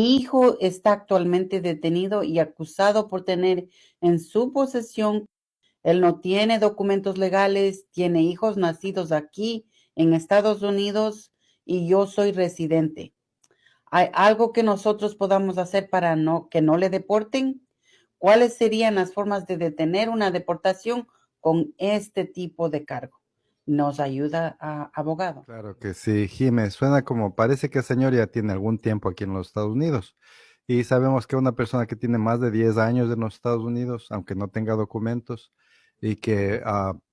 hijo está actualmente detenido y acusado por tener en su posesión. Él no tiene documentos legales, tiene hijos nacidos aquí en Estados Unidos y yo soy residente. ¿Hay algo que nosotros podamos hacer para que no le deporten? ¿Cuáles serían las formas de detener una deportación con este tipo de cargo? ¿Nos ayuda, abogado? Claro que sí, Jimé, suena como parece que el señor ya tiene algún tiempo aquí en los Estados Unidos y sabemos que una persona que tiene más de 10 años en los Estados Unidos, aunque no tenga documentos y que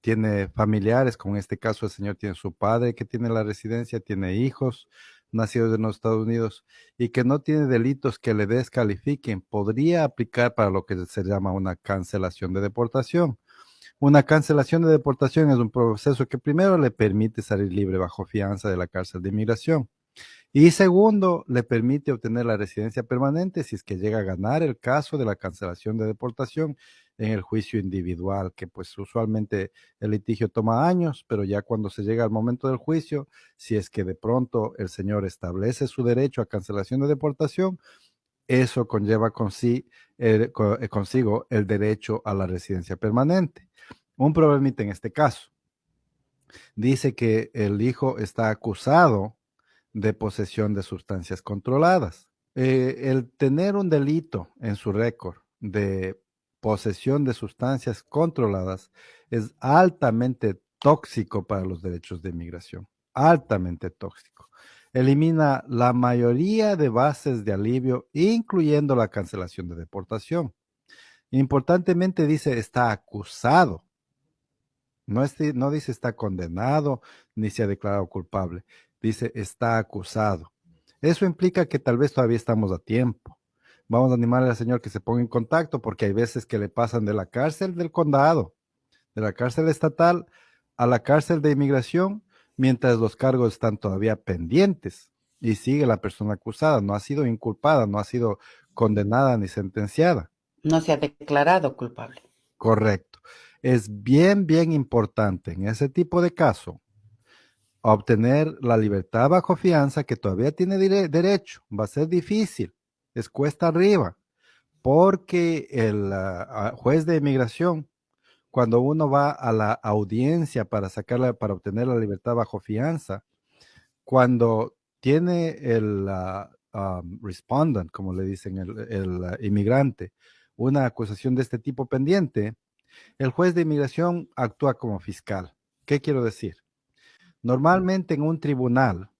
tiene familiares, como en este caso el señor tiene su padre que tiene la residencia, tiene hijos nacidos en los Estados Unidos y que no tiene delitos que le descalifiquen, podría aplicar para lo que se llama una cancelación de deportación. Una cancelación de deportación es un proceso que primero le permite salir libre bajo fianza de la cárcel de inmigración y segundo le permite obtener la residencia permanente si es que llega a ganar el caso de la cancelación de deportación en el juicio individual, que pues usualmente el litigio toma años, pero ya cuando se llega al momento del juicio, si es que de pronto el señor establece su derecho a cancelación de deportación, eso conlleva consigo el derecho a la residencia permanente. Un problemita en este caso. Dice que el hijo está acusado de posesión de sustancias controladas. El tener un delito en su récord de posesión de sustancias controladas es altamente tóxico para los derechos de inmigración, altamente tóxico. Elimina la mayoría de bases de alivio, incluyendo la cancelación de deportación. Importantemente dice está acusado, no dice está condenado ni se ha declarado culpable, dice está acusado. Eso implica que tal vez todavía estamos a tiempo. Vamos a animarle al señor que se ponga en contacto porque hay veces que le pasan de la cárcel del condado, de la cárcel estatal a la cárcel de inmigración mientras los cargos están todavía pendientes y sigue la persona acusada, no ha sido inculpada, no ha sido condenada ni sentenciada. No se ha declarado culpable. Correcto. Es bien, bien importante en ese tipo de caso obtener la libertad bajo fianza que todavía tiene derecho. Va a ser difícil, es cuesta arriba, porque el juez de inmigración, cuando uno va a la audiencia para sacarla, para obtener la libertad bajo fianza, cuando tiene el respondent, como le dicen, el inmigrante, una acusación de este tipo pendiente, el juez de inmigración actúa como fiscal. ¿Qué quiero decir? Normalmente en un tribunal,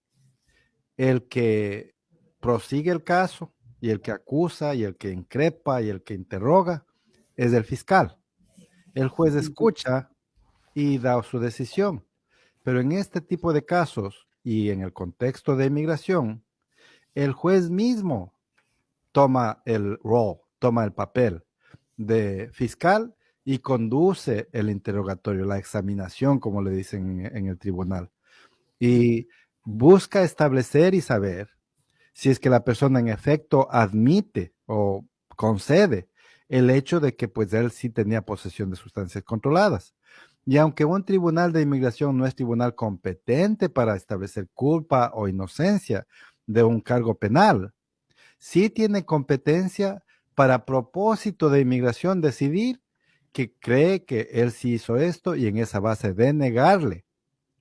el que prosigue el caso y el que acusa y el que increpa y el que interroga es el fiscal. El juez escucha y da su decisión. Pero en este tipo de casos y en el contexto de inmigración, el juez mismo toma el rol, toma el papel de fiscal y conduce el interrogatorio, la examinación, como le dicen en el tribunal, y busca establecer y saber si es que la persona en efecto admite o concede el hecho de que pues él sí tenía posesión de sustancias controladas. Y aunque un tribunal de inmigración no es tribunal competente para establecer culpa o inocencia de un cargo penal, sí tiene competencia para propósito de inmigración decidir que cree que él sí hizo esto y en esa base de negarle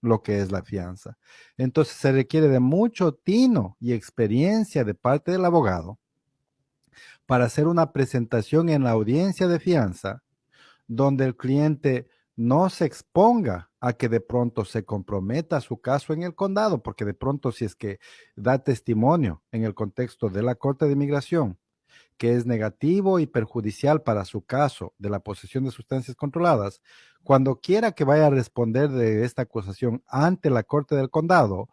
lo que es la fianza. Entonces se requiere de mucho tino y experiencia de parte del abogado para hacer una presentación en la audiencia de fianza donde el cliente no se exponga a que de pronto se comprometa su caso en el condado, porque de pronto si es que da testimonio en el contexto de la Corte de Inmigración, que es negativo y perjudicial para su caso de la posesión de sustancias controladas, cuando quiera que vaya a responder de esta acusación ante la Corte del Condado,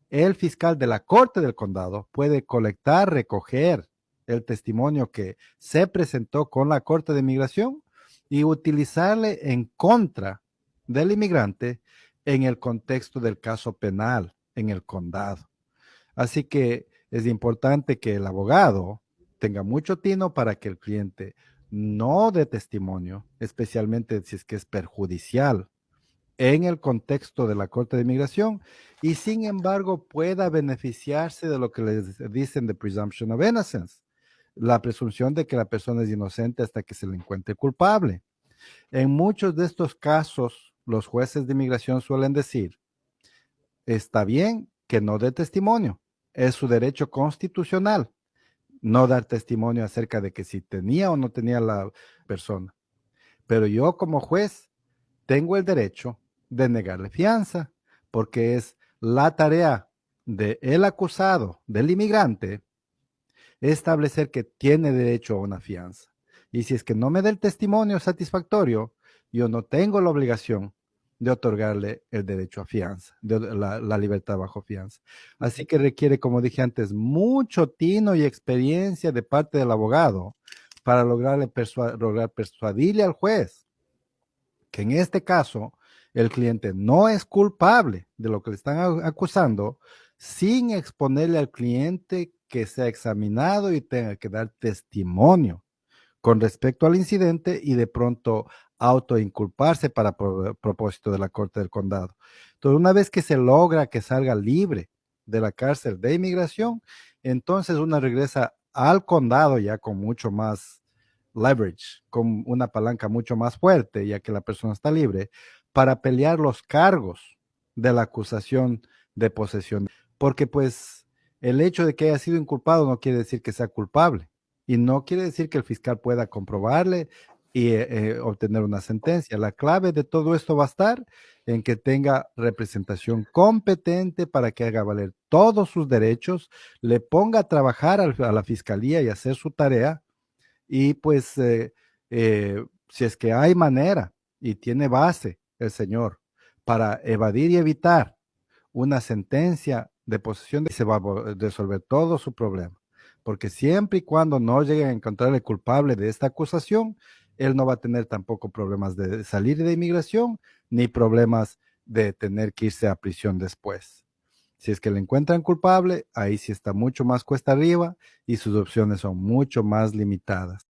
el fiscal de la Corte del Condado puede colectar, recoger el testimonio que se presentó con la Corte de Inmigración y utilizarle en contra del inmigrante en el contexto del caso penal en el condado. Así que es importante que el abogado tenga mucho tino para que el cliente no dé testimonio, especialmente si es que es perjudicial en el contexto de la Corte de Inmigración y sin embargo pueda beneficiarse de lo que les dicen de presumption of innocence, la presunción de que la persona es inocente hasta que se le encuentre culpable. En muchos de estos casos, los jueces de inmigración suelen decir, está bien que no dé testimonio, es su derecho constitucional no dar testimonio acerca de que si tenía o no tenía la persona. Pero yo como juez tengo el derecho de negarle fianza, porque es la tarea del acusado, del inmigrante, establecer que tiene derecho a una fianza. Y si es que no me da el testimonio satisfactorio, yo no tengo la obligación de otorgarle el derecho a fianza, de la libertad bajo fianza. Así que requiere, como dije antes, mucho tino y experiencia de parte del abogado para lograr persuadirle al juez que en este caso el cliente no es culpable de lo que le están acusando, sin exponerle al cliente que sea examinado y tenga que dar testimonio con respecto al incidente y de pronto autoinculparse para propósito de la Corte del Condado. Entonces, una vez que se logra que salga libre de la cárcel de inmigración, entonces uno regresa al condado ya con mucho más leverage, con una palanca mucho más fuerte, ya que la persona está libre, para pelear los cargos de la acusación de posesión. Porque pues el hecho de que haya sido inculpado no quiere decir que sea culpable y no quiere decir que el fiscal pueda comprobarle y obtener una sentencia. La clave de todo esto va a estar en que tenga representación competente para que haga valer todos sus derechos, le ponga a trabajar a la fiscalía y hacer su tarea y pues si es que hay manera y tiene base el señor para evadir y evitar una sentencia de posesión, se va a resolver todo su problema. Porque siempre y cuando no lleguen a encontrarle culpable de esta acusación, él no va a tener tampoco problemas de salir de inmigración ni problemas de tener que irse a prisión después. Si es que le encuentran culpable, ahí sí está mucho más cuesta arriba y sus opciones son mucho más limitadas.